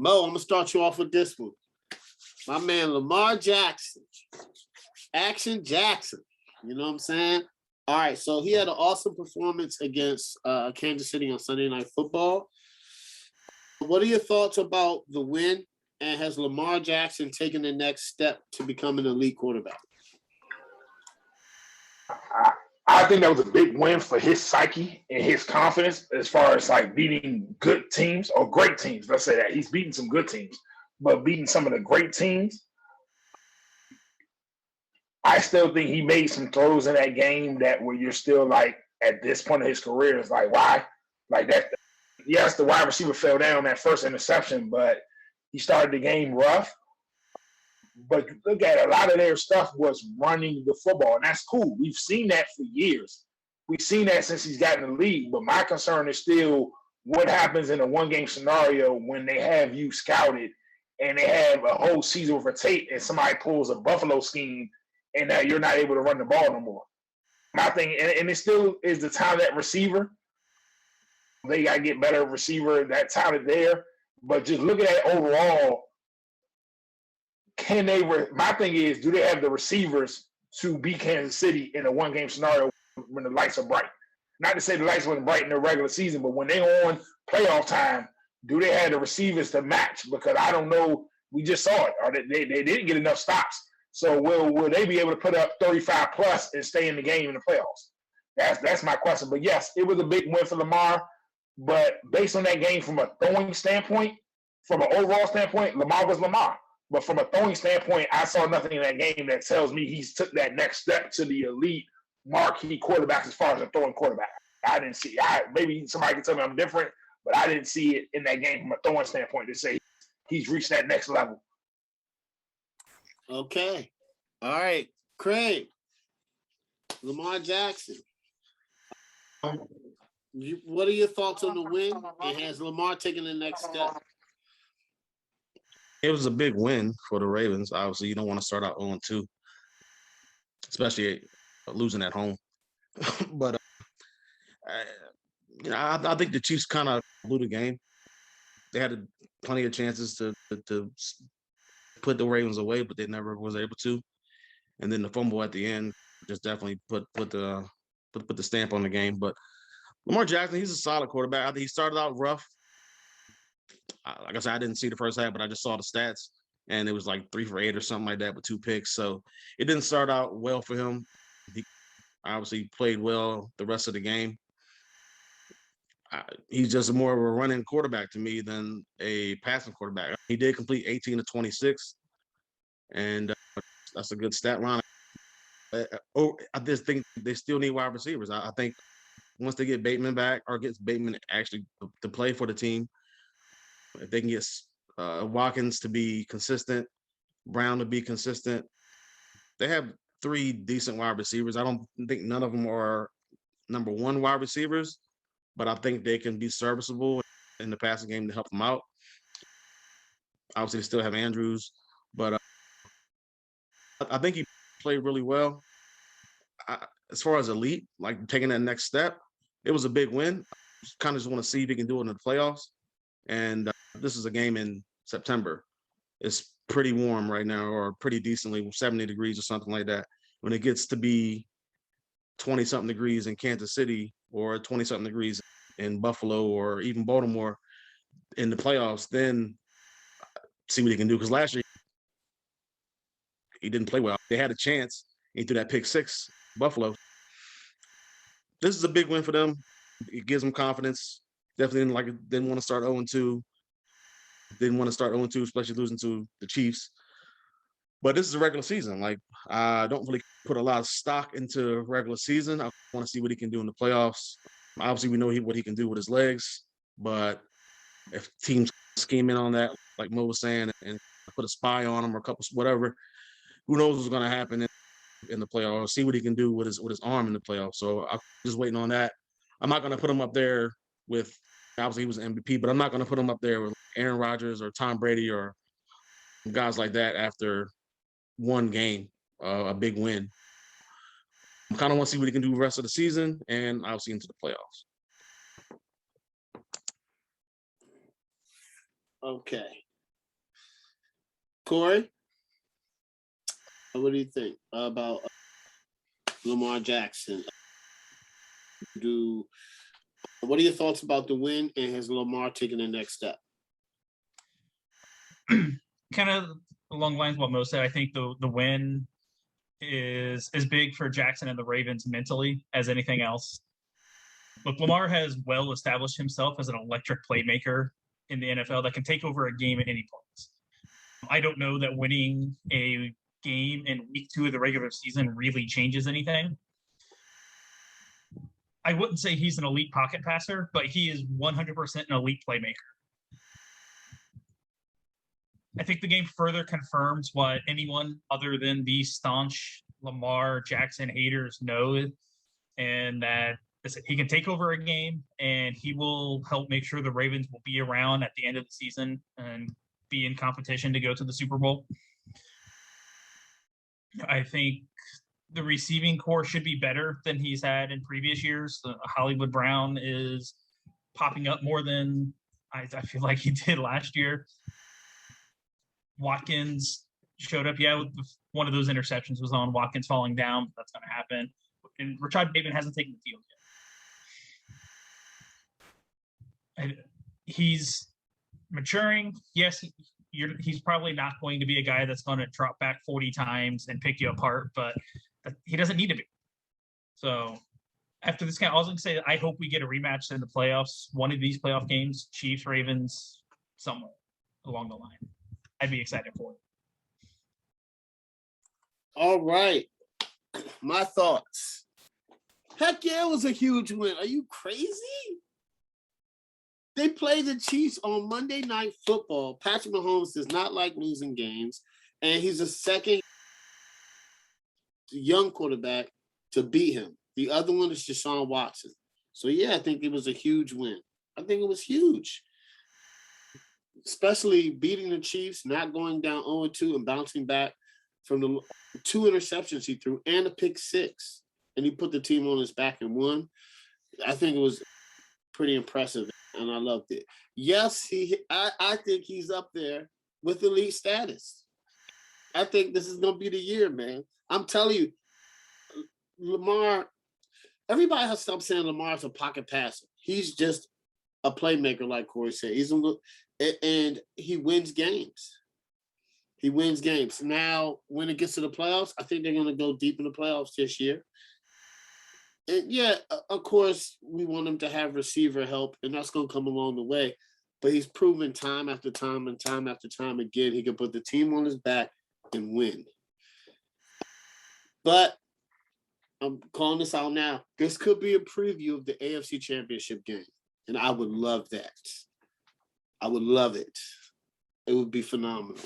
Mo, I'm gonna start you off with this one. My man Lamar Jackson, Action Jackson. You know what I'm saying? All right, so he had an awesome performance against Kansas City on Sunday Night Football. What are your thoughts about the win? And has Lamar Jackson taken the next step to become an elite quarterback? I think that was a big win for his psyche and his confidence as far as like beating good teams or great teams. Let's say that he's beating some good teams, but beating some of the great teams. I still think he made some throws in that game that where you're still like at this point of his career is like, why? Like that. Yes, the wide receiver fell down that first interception, but he started the game rough. But look at it, a lot of their stuff was running the football, and that's cool. We've seen that for years. We've seen that since he's gotten in the league. But my concern is still what happens in a one-game scenario when they have you scouted and they have a whole season worth of tape and somebody pulls a Buffalo scheme and now you're not able to run the ball no more. My thing, and it still is the talent receiver. They got to get better receiver, that talent there. But just looking at it overall, can they? My thing is, do they have the receivers to beat Kansas City in a one-game scenario when the lights are bright? Not to say the lights wasn't bright in the regular season, but when they're on playoff time, do they have the receivers to match? Because I don't know. We just saw it, or they didn't get enough stops. So will they be able to put up 35 plus and stay in the game in the playoffs? That's my question. But yes, it was a big win for Lamar. But based on that game from a throwing standpoint, from an overall standpoint, Lamar was Lamar. But from a throwing standpoint, I saw nothing in that game that tells me he's took that next step to the elite marquee quarterbacks as far as a throwing quarterback. I didn't see. Maybe somebody can tell me I'm different, but I didn't see it in that game from a throwing standpoint to say he's reached that next level. Okay. All right. Craig. Lamar Jackson. What are your thoughts on the win? And has Lamar taken the next step? It was a big win for the Ravens. Obviously, you don't want to start out 0-2, especially losing at home. But I think the Chiefs kind of blew the game. They had plenty of chances to put the Ravens away, but they never was able to. And then the fumble at the end just definitely put the stamp on the game. But Lamar Jackson, he's a solid quarterback. I think he started out rough. Like I said, I didn't see the first half, but I just saw the stats, and it was like 3 for 8 or something like that with 2 picks. So it didn't start out well for him. He obviously played well the rest of the game. He's just more of a running quarterback to me than a passing quarterback. He did complete 18 to 26, and that's a good stat line. I just think they still need wide receivers. I think once they get Bateman back or gets Bateman actually to play for the team, if they can get Watkins to be consistent, Brown to be consistent, they have 3 decent wide receivers. I don't think none of them are number 1 wide receivers, but I think they can be serviceable in the passing game to help them out. Obviously, they still have Andrews, but I think he played really well. As far as elite, like taking that next step, it was a big win. Kind of just want to see if he can do it in the playoffs. And this is a game in September. It's pretty warm right now, or pretty decently 70 degrees or something like that. When it gets to be 20-something degrees in Kansas City or 20-something degrees in Buffalo or even Baltimore in the playoffs, then see what he can do. Because last year, he didn't play well. They had a chance. He threw that pick 6, Buffalo. This is a big win for them. It gives them confidence. Definitely didn't want to start 0-2. Didn't want to start 0-2, especially losing to the Chiefs. But this is a regular season. Like, I don't really put a lot of stock into regular season. I want to see what he can do in the playoffs. Obviously, we know what he can do with his legs. But if teams scheme in on that, like Mo was saying, and put a spy on him or a couple, whatever, who knows what's going to happen in the playoffs? See what he can do with his arm in the playoffs. So I'm just waiting on that. I'm not going to put him up there with, obviously he was an MVP, but I'm not going to put him up there with Aaron Rodgers or Tom Brady or guys like that after one game, a big win. I kind of want to see what he can do the rest of the season and obviously into the playoffs. Okay. Corey, what do you think about Lamar Jackson? What are your thoughts about the win, and has Lamar taken the next step? Kind of along the lines of what Mo said, I think the win is as big for Jackson and the Ravens mentally as anything else. Look, Lamar has well established himself as an electric playmaker in the NFL that can take over a game at any point. I don't know that winning a game in week 2 of the regular season really changes anything. I wouldn't say he's an elite pocket passer, but he is 100% an elite playmaker. I think the game further confirms what anyone other than the staunch Lamar Jackson haters know, and that he can take over a game and he will help make sure the Ravens will be around at the end of the season and be in competition to go to the Super Bowl. I think the receiving core should be better than he's had in previous years. Hollywood Brown is popping up more than I feel like he did last year. Watkins showed up. Yeah, one of those interceptions was on Watkins falling down. That's going to happen. And Rashad Bateman hasn't taken the field yet. He's maturing. Yes, he's probably not going to be a guy that's going to drop back 40 times and pick you apart, but he doesn't need to be. So after this game, I was going to say, I hope we get a rematch in the playoffs, one of these playoff games, Chiefs, Ravens, somewhere along the line. I'd be excited for it. All right. My thoughts. Heck yeah, it was a huge win. Are you crazy? They played the Chiefs on Monday Night Football. Patrick Mahomes does not like losing games, and he's the second young quarterback to beat him. The other one is Deshaun Watson. So, yeah, I think it was a huge win. I think it was huge. Especially beating the Chiefs, not going down 0-2 and bouncing back from the 2 interceptions he threw and a pick 6. And he put the team on his back and won. I think it was pretty impressive, and I loved it. Yes, I think he's up there with elite status. I think this is going to be the year, man. I'm telling you, Lamar, everybody has stopped saying Lamar's a pocket passer. He's just a playmaker, like Corey said. And he wins games. He wins games. Now, when it gets to the playoffs, I think they're going to go deep in the playoffs this year. And yeah, of course, we want him to have receiver help, and that's going to come along the way. But he's proven time after time and time after time again, he can put the team on his back and win. But I'm calling this out now. This could be a preview of the AFC Championship game, and I would love that. I would love it. It would be phenomenal.